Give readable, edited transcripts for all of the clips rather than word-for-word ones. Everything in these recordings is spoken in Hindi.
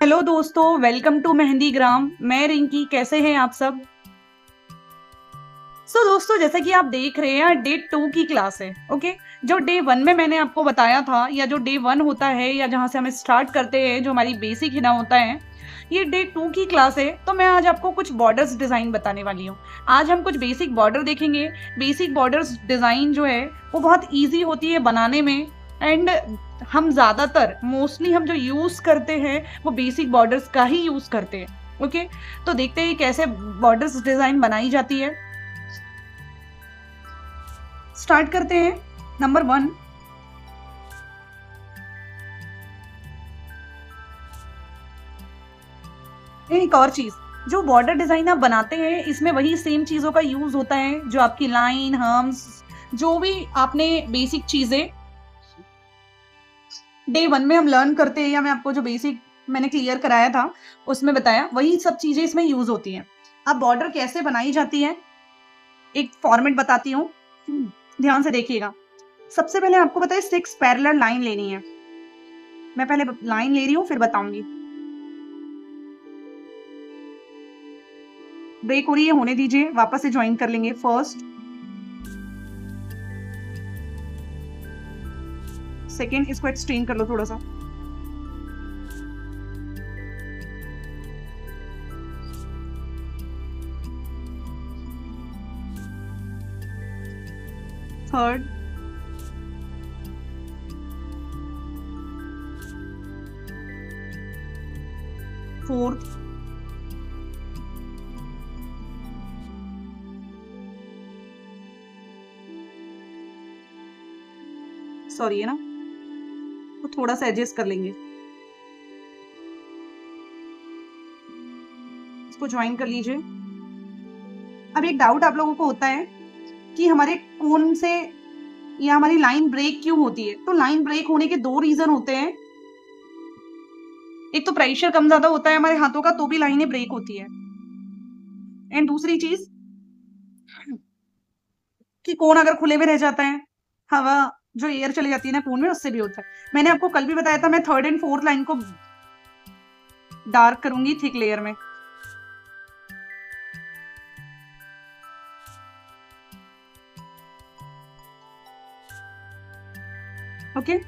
हेलो दोस्तों, वेलकम टू मेहंदी ग्राम। मैं रिंकी। कैसे हैं आप सब? दोस्तों, जैसा कि आप देख रहे हैं, डे 2 की क्लास है। ओके। जो डे 1 में मैंने आपको बताया था, या जो डे 1 होता है, या जहां से हम स्टार्ट करते हैं, जो हमारी बेसिक हिना होता है, ये डे 2 की क्लास है। तो मैं आज आपको कुछ बॉर्डर्स डिजाइन बताने वाली हूँ। आज हम कुछ बेसिक बॉर्डर देखेंगे। बेसिक बॉर्डर्स डिजाइन जो है वो बहुत ईजी होती है बनाने में। एंड हम ज्यादातर मोस्टली हम जो यूज करते हैं वो बेसिक बॉर्डर्स का ही यूज करते हैं। ओके। तो देखते हैं कैसे बॉर्डर्स डिजाइन बनाई जाती है। स्टार्ट करते हैं। नंबर 1, एक और चीज, जो बॉर्डर डिजाइन आप बनाते हैं इसमें वही सेम चीजों का यूज होता है, जो आपकी लाइन हम्स, जो भी आपने बेसिक चीजें डे 1 में हम लर्न करते हैं, या मैं आपको जो बेसिक मैंने क्लियर कराया था उसमें बताया, वही सब चीजें इसमें यूज होती हैं। अब बॉर्डर कैसे बनाई जाती है, एक फॉर्मेट बताती हूँ, ध्यान से देखिएगा। सबसे पहले आपको पता है 6 पैरेलल लाइन लेनी है। मैं पहले लाइन ले रही हूँ, फिर बताऊंगी। ब्रेक हो रही है, होने दीजिए, वापस से ज्वाइन कर लेंगे। फर्स्ट, सेकेंड, इसको एक्सटेंड कर लो थोड़ा सा। थर्ड, फोर्थ, सॉरी है ना, तो थोड़ा सा एडजस्ट कर लेंगे। इसको ज्वाइन कर लीजिए। अब एक डाउट आप लोगों को होता है कि हमारे कोन से या हमारी लाइन ब्रेक क्यों होती है। तो लाइन ब्रेक होने के 2 रीजन होते हैं। एक तो प्रेशर कम ज्यादा होता है हमारे हाथों का, तो भी लाइनें ब्रेक होती है। एंड दूसरी चीज कि कोन अगर खुले में रह जाता है, हवा जो एयर चली जाती है ना कोन में, उससे भी होता है। मैंने आपको कल भी बताया था, मैं 3rd एंड 4th लाइन को डार्क करूंगी थिक लेयर में। ओके।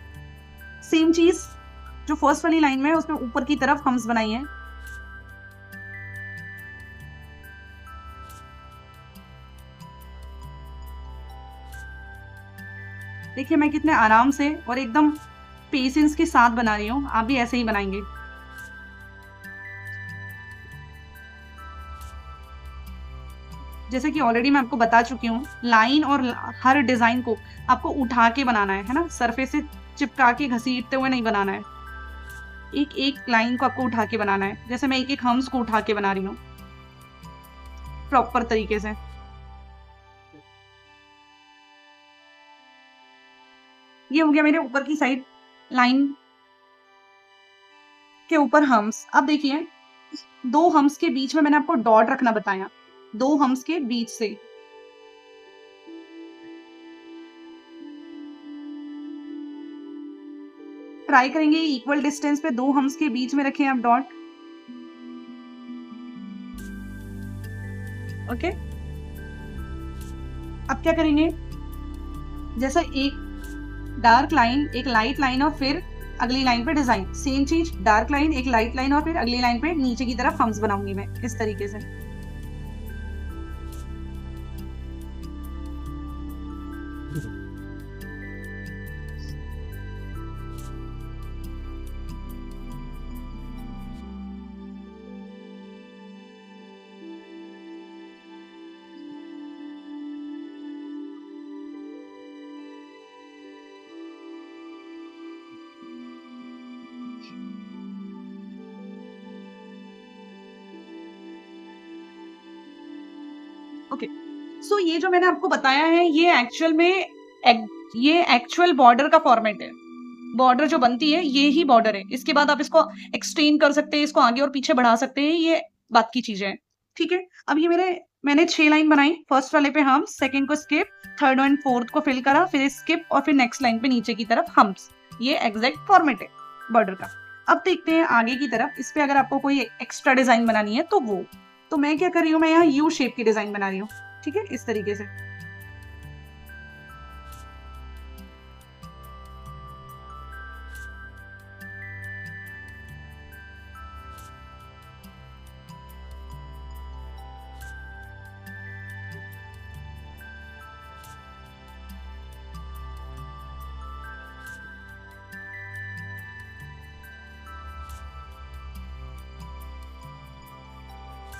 सेम चीज जो फर्स्ट वाली लाइन में है, उसमें ऊपर की तरफ हम्स बनाई है। देखिए मैं कितने आराम से और एकदम पेशेंस के साथ बना रही हूँ। आप भी ऐसे ही बनाएंगे। जैसे कि ऑलरेडी मैं आपको बता चुकी हूँ, लाइन और हर डिजाइन को आपको उठा के बनाना है ना, सरफेस से चिपका के घसीटते हुए नहीं बनाना है। एक एक लाइन को आपको उठा के बनाना है। जैसे मैं एक एक हम्स को उठा के बना रही हूँ प्रॉपर तरीके से। ये हो गया मेरे ऊपर की साइड लाइन के ऊपर हम्स। अब देखिए 2 हम्स के बीच में मैंने आपको डॉट रखना बताया। 2 हम्स के बीच से ट्राई करेंगे इक्वल डिस्टेंस पे 2 हम्स के बीच में रखें आप डॉट। ओके। अब क्या करेंगे, जैसा एक डार्क लाइन, एक लाइट लाइन, और फिर अगली लाइन पे डिजाइन। सेम चीज, डार्क लाइन, एक लाइट लाइन, और फिर अगली लाइन पे नीचे की तरफ हम्स बनाऊंगी मैं इस तरीके से। ओके। सो ये जो मैंने आपको बताया है, ये एक्चुअल बॉर्डर का फॉर्मेट है। बॉर्डर जो बनती है ये ही बॉर्डर है। इसके बाद आप इसको एक्सटेंड कर सकते हैं, इसको आगे और पीछे बढ़ा सकते हैं, ये बात की चीजें हैं। ठीक है। अब ये मैंने 6 लाइन बनाई। फर्स्ट वाले पे हम, सेकंड को स्किप, थर्ड एंड फोर्थ को फिल करा, फिर स्किप, और फिर नेक्स्ट लाइन पे नीचे की तरफ हम्स। ये एग्जैक्ट फॉर्मेट है बॉर्डर का। अब देखते हैं आगे की तरफ, इस पे अगर आपको कोई एक्स्ट्रा डिजाइन बनानी है तो मैं क्या कर रही हूँ, मैं यहाँ यू शेप की डिजाइन बना रही हूँ। ठीक है, इस तरीके से।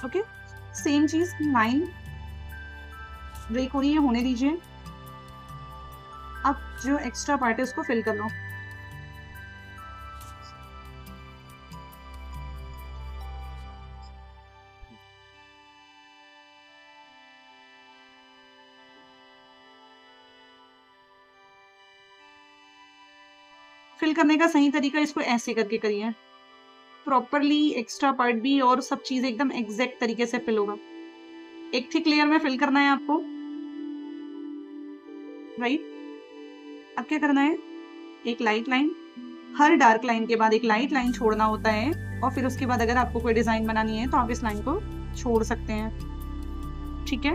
ओके, सेम चीज, लाइन ब्रेक हो रही है, होने दीजिए। अब जो एक्स्ट्रा पार्ट है उसको फिल कर लो। फिल करने का सही तरीका, इसको ऐसे करके करिए प्रॉपरली, एक्स्ट्रा पार्ट भी और सब चीज एकदम एग्जैक्ट तरीके से फिल होगा। एक थिक लेयर में फिल करना है आपको, राइट। अब क्या करना है, एक लाइट लाइन, हर डार्क लाइन के बाद एक लाइट लाइन छोड़ना होता है, और फिर उसके बाद अगर आपको कोई डिजाइन बनानी है तो आप इस लाइन को छोड़ सकते हैं। ठीक है,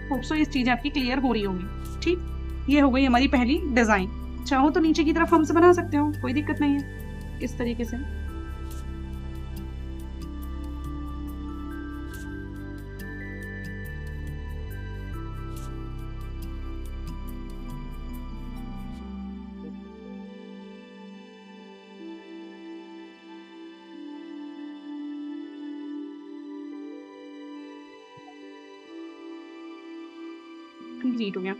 होप सो इस चीज आपकी क्लियर हो रही होगी। ठीक, ये हो गई हमारी पहली डिजाइन। चाहो तो नीचे की तरफ हमसे बना सकते हो, कोई दिक्कत नहीं है, इस तरीके से। कंप्लीट हो गया।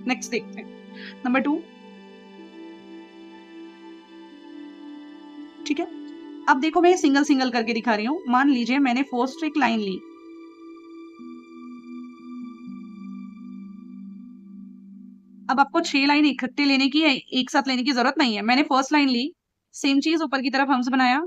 नेक्स्ट देखते हैं, नंबर 2। ठीक है, अब देखो मैं सिंगल सिंगल करके दिखा रही हूँ। मान लीजिए मैंने फर्स्ट एक लाइन ली, अब आपको 6 लाइन इकट्ठे लेने की है, एक साथ लेने की जरूरत नहीं है। मैंने फर्स्ट लाइन ली, सेम चीज ऊपर की तरफ हम्स बनाया,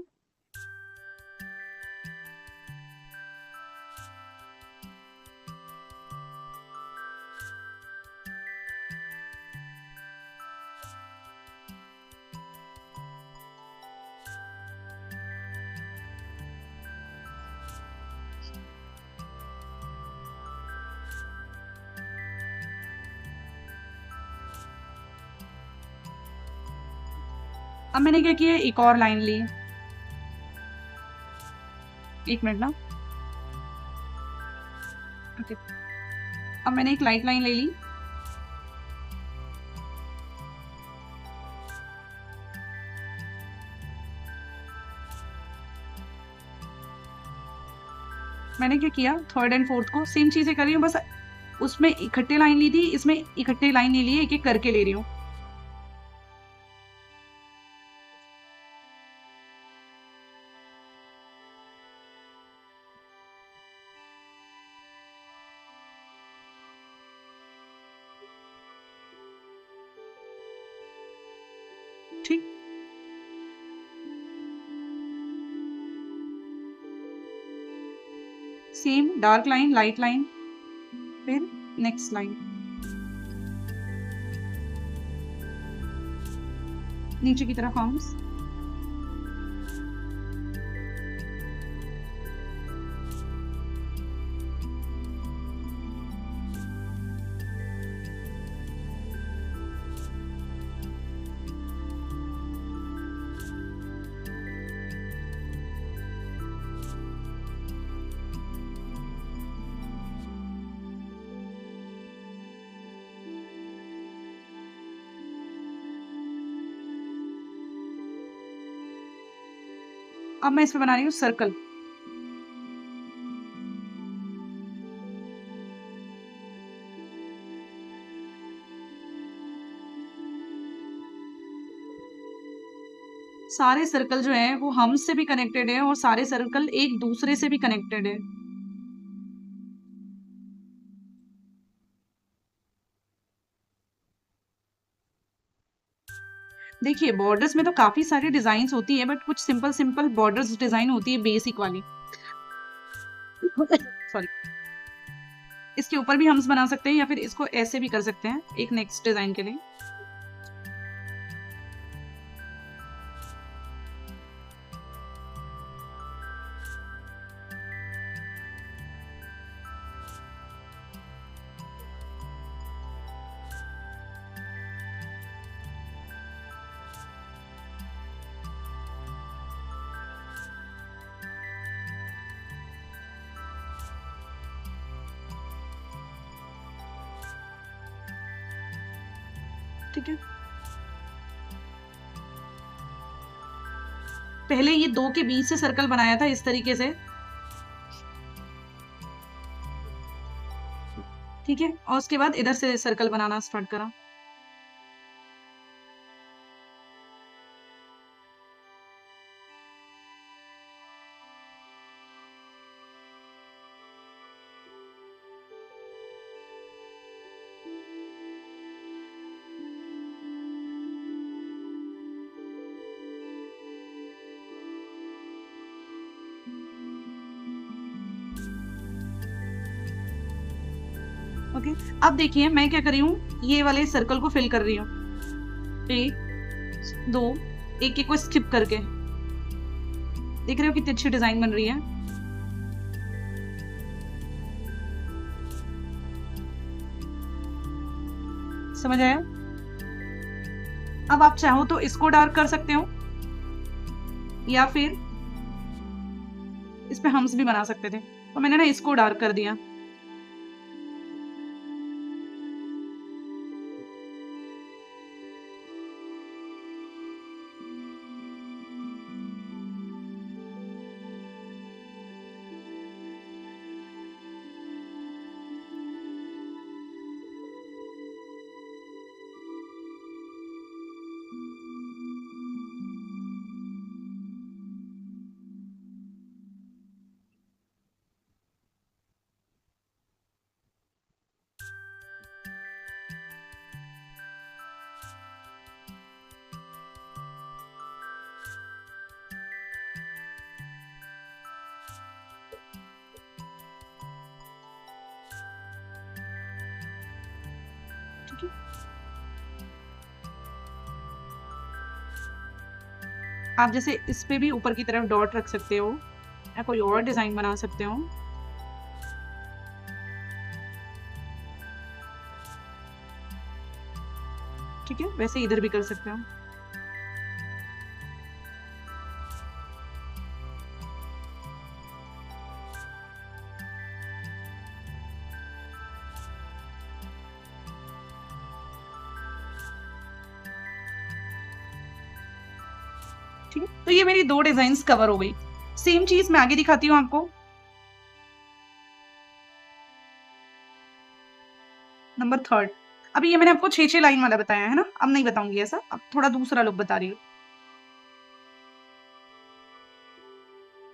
अब मैंने क्या किया, एक और लाइन ली, एक मिनट ना। ओके, अब मैंने एक लाइट लाइन ले ली, मैंने क्या किया, थर्ड एंड फोर्थ को सेम चीजें कर रही हूँ, बस उसमें इकट्ठे लाइन ली थी, इसमें इकट्ठे लाइन नहीं ली, एक एक करके ले रही हूँ। ठीक, same dark line, light line, फिर नेक्स्ट लाइन, नीचे की तरफ आर्म्स, अब मैं इस पे बना रही हूँ सर्कल। सारे सर्कल जो है वो हम से भी कनेक्टेड है और सारे सर्कल एक दूसरे से भी कनेक्टेड है। देखिए बॉर्डर्स में तो काफी सारी डिजाइन होती है, बट कुछ सिंपल सिंपल बॉर्डर्स डिजाइन होती है, बेसिक वाली। सॉरी, इसके ऊपर भी हम बना सकते हैं या फिर इसको ऐसे भी कर सकते हैं एक नेक्स्ट डिजाइन के लिए। ठीक है, पहले ये 2 के बीच से सर्कल बनाया था इस तरीके से, ठीक है, और उसके बाद इधर से सर्कल बनाना स्टार्ट करा। ओके, अब देखिए मैं क्या कर रही हूँ, ये वाले सर्कल को फिल कर रही हूँ, 1 2, एक को स्किप करके। देख रहे हो कितनी अच्छी डिजाइन बन रही है। समझ आया? अब आप चाहो तो इसको डार्क कर सकते हो, या फिर इस पे हम्स भी बना सकते थे, तो मैंने ना इसको डार्क कर दिया। ठीक है, आप जैसे इस पे भी ऊपर की तरफ डॉट रख सकते हो, या कोई और डिजाइन बना सकते हो। ठीक है, वैसे इधर भी कर सकते हो। ठीक है, तो ये मेरी 2 डिजाइन्स कवर हो गई। सेम चीज मैं आगे दिखाती हूँ आपको। नंबर 3, अभी ये मैंने आपको 6 लाइन वाला बताया है ना, अब नहीं बताऊंगी ऐसा, अब थोड़ा दूसरा लुक बता रही हूँ।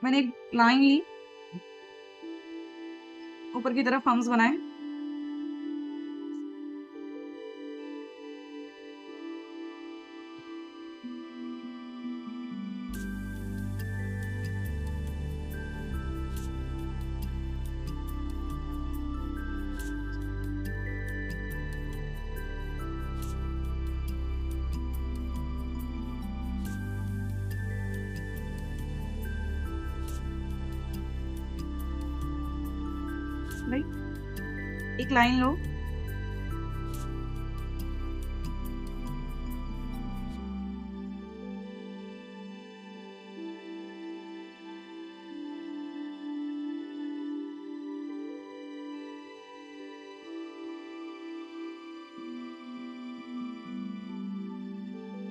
मैंने एक लाइन ली, ऊपर की तरफ हम्स बनाए, राइट, एक लाइन लो,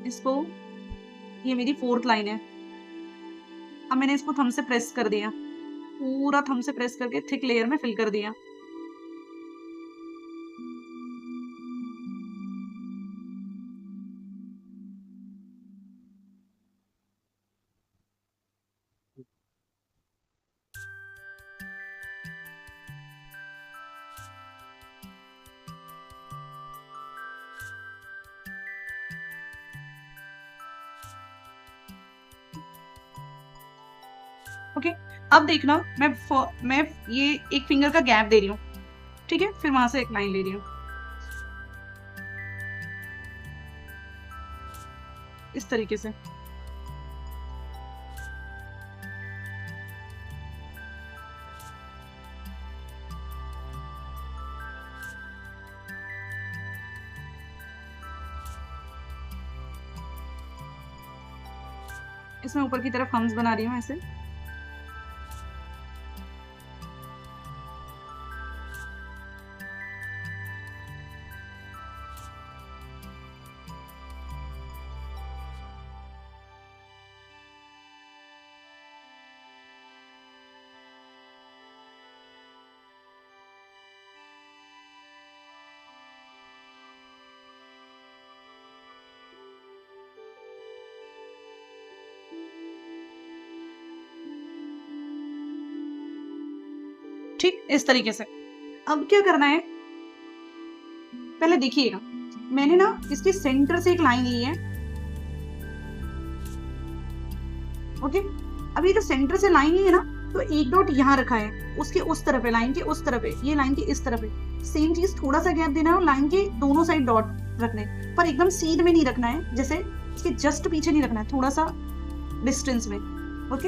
इसको, ये मेरी 4th लाइन है। अब मैंने इसको थंब से प्रेस कर दिया, पूरा थंब से प्रेस करके थिक लेयर में फिल कर दिया। ओके, अब देखना, मैं ये एक फिंगर का गैप दे रही हूँ, ठीक है, फिर वहां से एक लाइन ले रही हूँ इस तरीके से। इसमें ऊपर की तरफ हम्स बना रही हूँ ऐसे। ठीक, इस तरीके से। अब क्या करना है, पहले देखिएगा, मैंने ना इसके सेंटर से एक लाइन ली है। ओके, अब ये जो सेंटर से लाइन ली है ना, तो एक डॉट यहाँ रखा है, उसके उस तरफ है, लाइन के उस तरफ है, ये लाइन के इस तरफ है। सेम चीज, थोड़ा सा गैप देना है और लाइन के दोनों साइड डॉट रखने, पर एकदम सीध में नहीं रखना है, जैसे इसके जस्ट पीछे नहीं रखना है, थोड़ा सा डिस्टेंस में। ओके,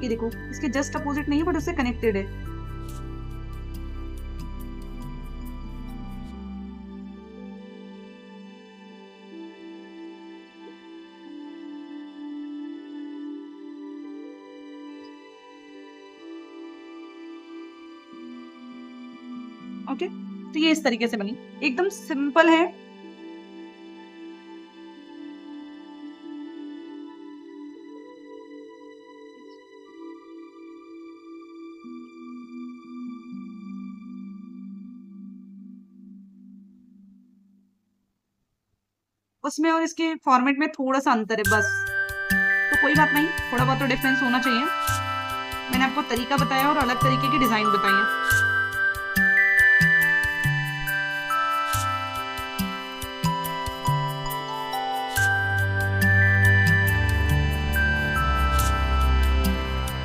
ये देखो, इसके जस्ट अपोजिट नहीं है बट उससे कनेक्टेड है। ओके, तो ये इस तरीके से बनी, एकदम सिंपल है। उसमें और इसके फॉर्मेट में थोड़ा सा अंतर है बस, तो कोई बात नहीं, थोड़ा बहुत तो डिफरेंस होना चाहिए। मैंने आपको तरीका बताया और अलग तरीके की डिजाइन बताई है।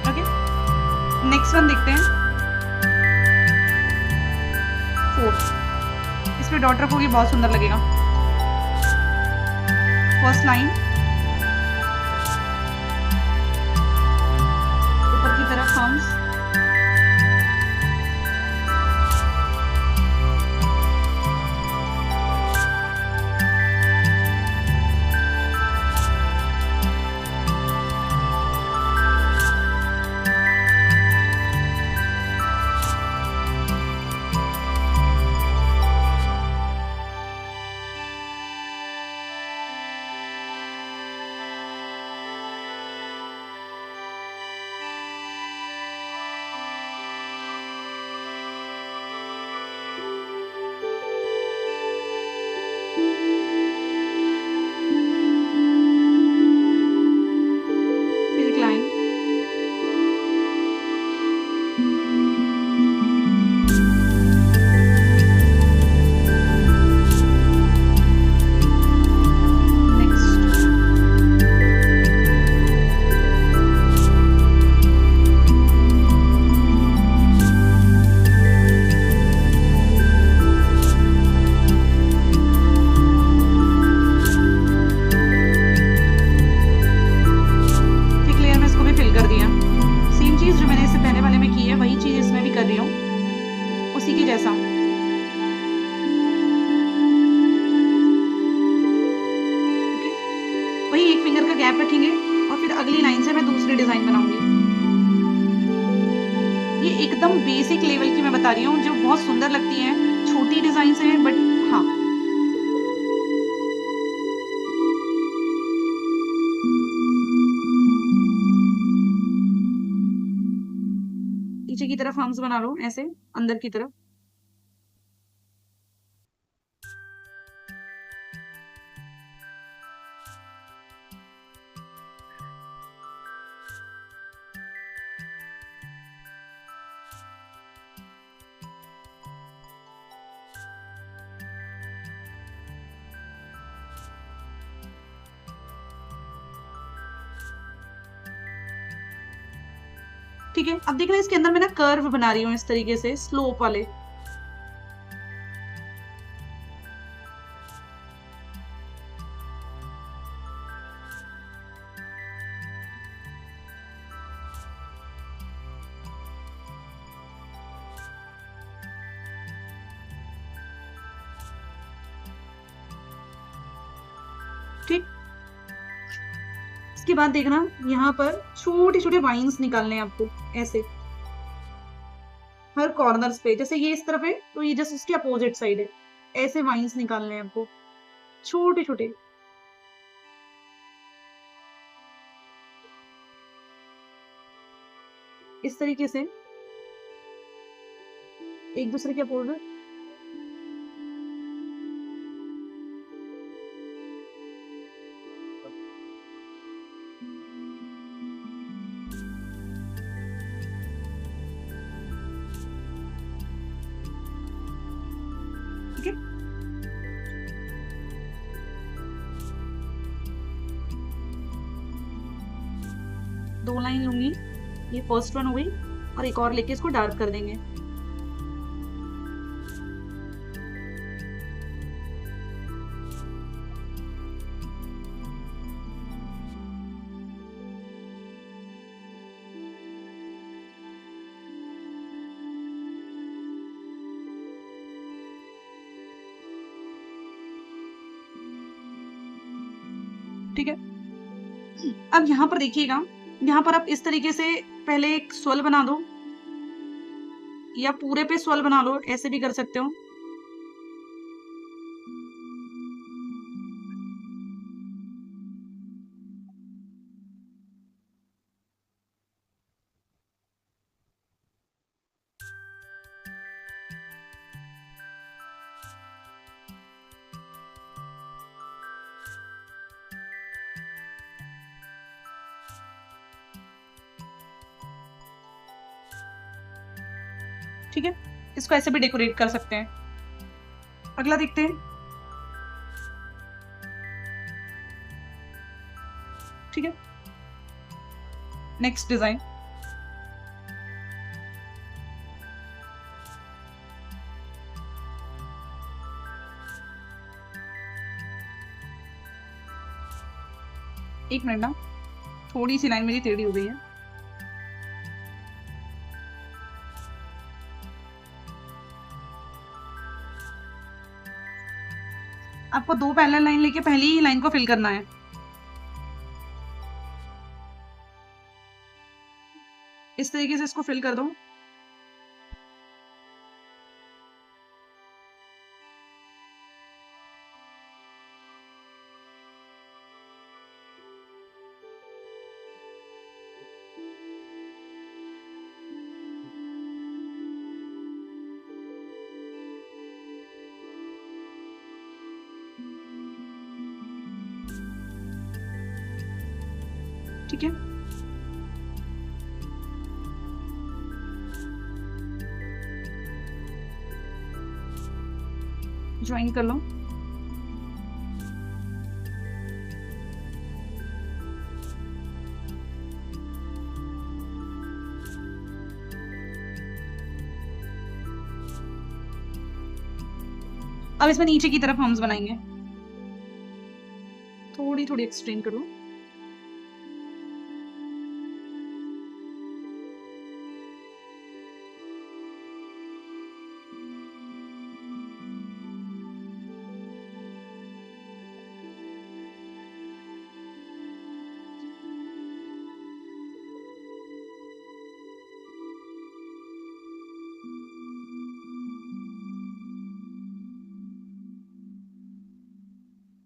ओके, नेक्स्ट वन देखते हैं, 4। इसमें डॉट रखोगे बहुत सुंदर लगेगा। फर्स्ट लाइन ऊपर की तरफ थम्स, फिर एक लाइन, नेक्स्ट, ठीक, लेयर में इसको भी फिल कर दिया। सेम चीज जो मैंने इससे पहले वाले में की है, वही चीज इसमें भी कर रही हूँ, उसी के जैसा। ओके, वही एक फिंगर का गैप रखेंगे और फिर अगली लाइन से मैं दूसरी डिजाइन बनाऊंगी। ये एकदम बेसिक लेवल की मैं बता रही हूँ, जो बहुत सुंदर लगती है, छोटी डिजाइन से है बट हाँ। पीछे की तरफ आर्म्स बना लो ऐसे, अंदर की तरफ। ठीक है, अब देखना इसके अंदर मैं ना कर्व बना रही हूँ इस तरीके से, स्लोप वाले। ठीक, इसके बाद देखना यहाँ पर छोटे छोटे वाइन्स निकालने हैं आपको, ऐसे हर कॉर्नर्स पे। जैसे ये इस तरफ है तो ये जस्ट इसके अपोजिट साइड है, ऐसे वाइन्स निकालने हैं आपको, छोटे छोटे। इस तरीके से एक दूसरे के अपोजिट। 2 लाइन लूंगी, ये फर्स्ट वन हो गई, और एक और लेके इसको डार्क कर देंगे। ठीक है, अब यहाँ पर देखिएगा, यहाँ पर आप इस तरीके से पहले एक स्वल बना दो, या पूरे पे स्वल बना लो, ऐसे भी कर सकते हो। ठीक है, इसको ऐसे भी डेकोरेट कर सकते हैं। अगला देखते हैं। ठीक है, नेक्स्ट डिजाइन। एक मिनट ना, थोड़ी सी लाइन मेरी टेढ़ी हो गई है। आपको 2 पैरेलल लाइन लेके पहली ही लाइन को फिल करना है। इस तरीके से इसको फिल कर दो। ठीक है, ज्वाइन कर लो। अब इसमें नीचे की तरफ हम्स बनाएंगे, थोड़ी थोड़ी एक्सटेंड करो।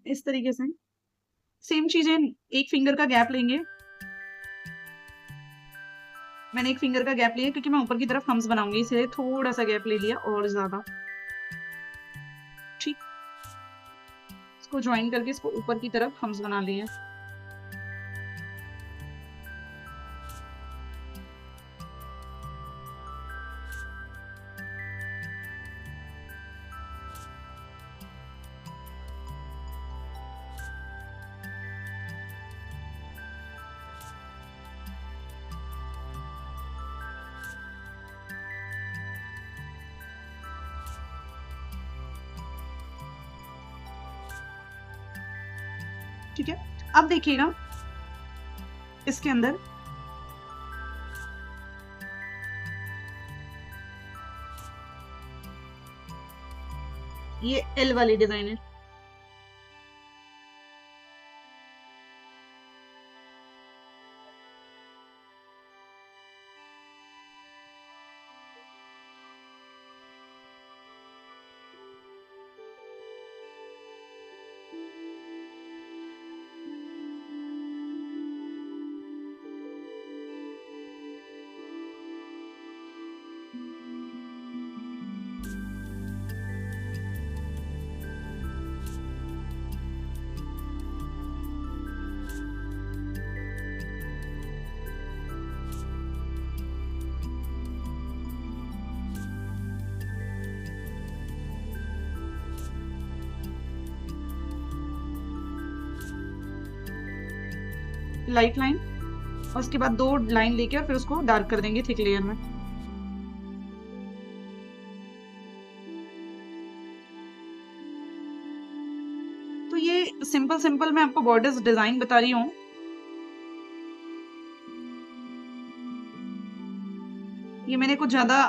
इस तरीके से सेम चीजें, एक फिंगर का गैप लेंगे। मैंने एक फिंगर का गैप लिया क्योंकि मैं ऊपर की तरफ हम्स बनाऊंगी, इसलिए थोड़ा सा गैप ले लिया और ज्यादा। ठीक, इसको ज्वाइन करके इसको ऊपर की तरफ हम्स बना लिए। ठीक है, अब देखिएगा इसके अंदर ये एल वाली डिजाइन है। लाइट लाइन, और उसके बाद 2 लाइन लेके और फिर उसको डार्क कर देंगे थिक लेयर में। तो ये सिंपल मैं आपको बॉर्डर्स डिजाइन बता रही हूँ। ये मैंने कुछ ज्यादा,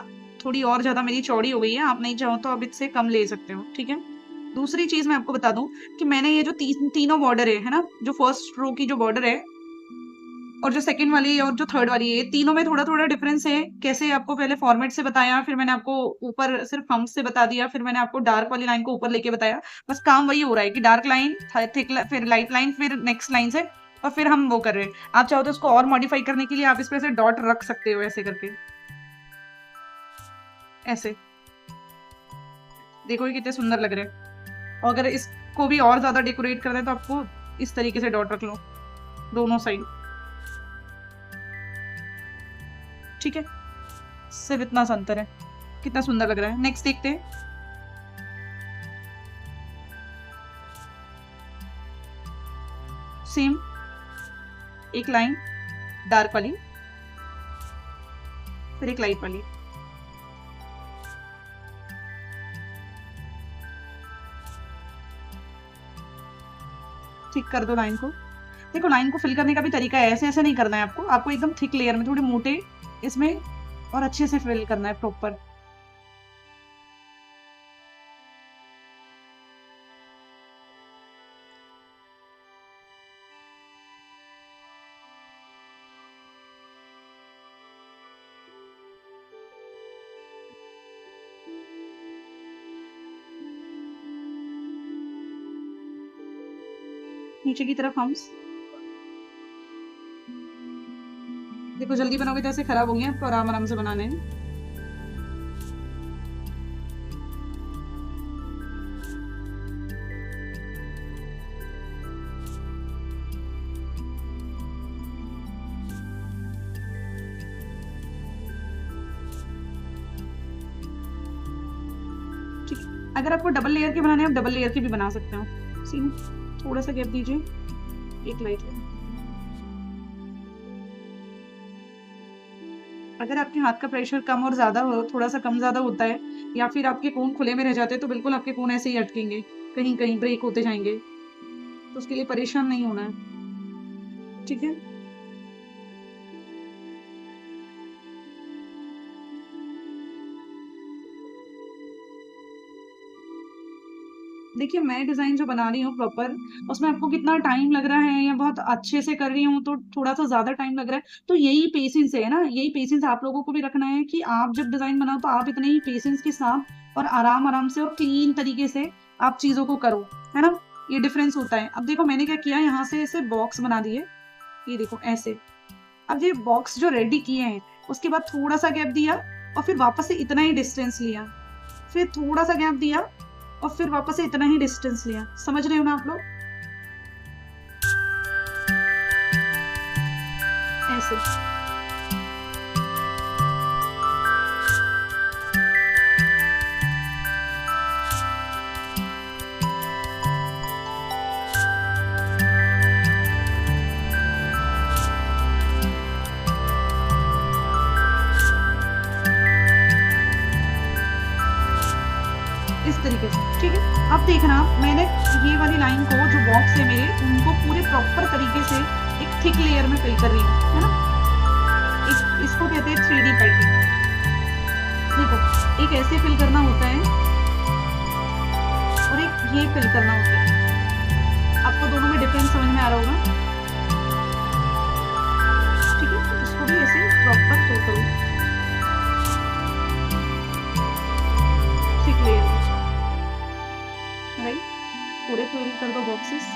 थोड़ी और ज्यादा मेरी चौड़ी हो गई है, आप नहीं चाहो तो आप इससे कम ले सकते हो, ठीक है। दूसरी चीज मैं आपको बता दूं कि मैंने ये जो तीनों बॉर्डर है ना, जो फर्स्ट रो की जो बॉर्डर है और जो सेकंड वाली और जो थर्ड वाली है, तीनों में थोड़ा थोड़ा डिफरेंस है। कैसे आपको पहले फॉर्मेट से बताया, फिर मैंने आपको ऊपर सिर्फ हम्स से बता दिया, फिर मैंने आपको डार्क वाली लाइन को ऊपर लेके बताया। बस काम वही हो रहा है कि डार्क लाइन, थिक, फिर लाइट लाइन, फिर नेक्स्ट लाइन से, और फिर हम वो कर रहे हैं। आप चाहो तो इसको और मॉडिफाई करने के लिए आप इस पे से डॉट रख सकते हो, ऐसे करके, ऐसे देखो ये कितने सुंदर लग रहे हैं। और अगर इसको भी और ज्यादा डेकोरेट करना है तो आपको इस तरीके से डॉट रख लो दोनों साइड, ठीक है। सिर्फ इतना सा अंतर है, कितना सुंदर लग रहा है। नेक्स्ट देखते हैं। सेम एक लाइन डार्क वाली, फिर एक लाइट वाली, ठीक कर दो लाइन को। देखो लाइन को फिल करने का भी तरीका है, ऐसे ऐसे नहीं करना है आपको, आपको एकदम थिक लेयर में, थोड़े मोटे इसमें, और अच्छे से फिल करना है प्रॉपर। नीचे की तरफ हम्स, देखो जल्दी बनाओगे तो ऐसे खराब होंगे, आपको आराम आराम से बनाने हैं। ठीक है, अगर आपको डबल लेयर के बनाने हैं, आप डबल लेयर के भी बना सकते हो। सीन थोड़ा सा गैप दीजिए, एक लाइट है। अगर आपके हाथ का प्रेशर कम और ज्यादा हो, थोड़ा सा कम ज्यादा होता है, या फिर आपके कोन खुले में रह जाते हैं, तो बिल्कुल आपके कोन ऐसे ही अटकेंगे, कहीं कहीं ब्रेक होते जाएंगे, तो उसके लिए परेशान नहीं होना है, ठीक है। देखिए मैं डिजाइन जो बना रही हूँ प्रॉपर, उसमें आपको कितना टाइम लग रहा है, या बहुत अच्छे से कर रही हूँ तो थोड़ा सा ज्यादा टाइम लग रहा है, तो यही पेशेंस है ना, यही पेशेंस आप लोगों को भी रखना है कि आप जब डिजाइन बनाओ तो आप इतने ही पेशेंस के साथ और आराम आराम से और क्लीन तरीके से आप चीजों को करो, है ना। ये डिफरेंस होता है। अब देखो मैंने क्या किया, यहाँ से ऐसे बॉक्स बना दिए, ये देखो ऐसे। अब ये बॉक्स जो रेडी किए हैं, उसके बाद थोड़ा सा गैप दिया, और फिर वापस से इतना ही डिस्टेंस लिया, फिर थोड़ा सा गैप दिया, और फिर वापस से इतना ही डिस्टेंस लिया। समझ रहे हो ना आप लोग, ऐसे। इस तरीके से, ठीक है। अब देखना, मैंने ये वाली लाइन को, जो बॉक्स है मेरे, उनको पूरे प्रॉपर तरीके से एक थिक लेयर में फिल कर रही हूँ, है ना। इसको कहते हैं 3D पैटर्न। देखो एक ऐसे फिल करना होता है, और एक ये फिल करना होता है। आपको दोनों में डिफरेंस समझ में आ रहा होगा, ठीक है। तो इसको भी ऐसे प्रॉपर फिल करो थिक लेयर में, राइट। पूरे फिल कर दो बॉक्सेस।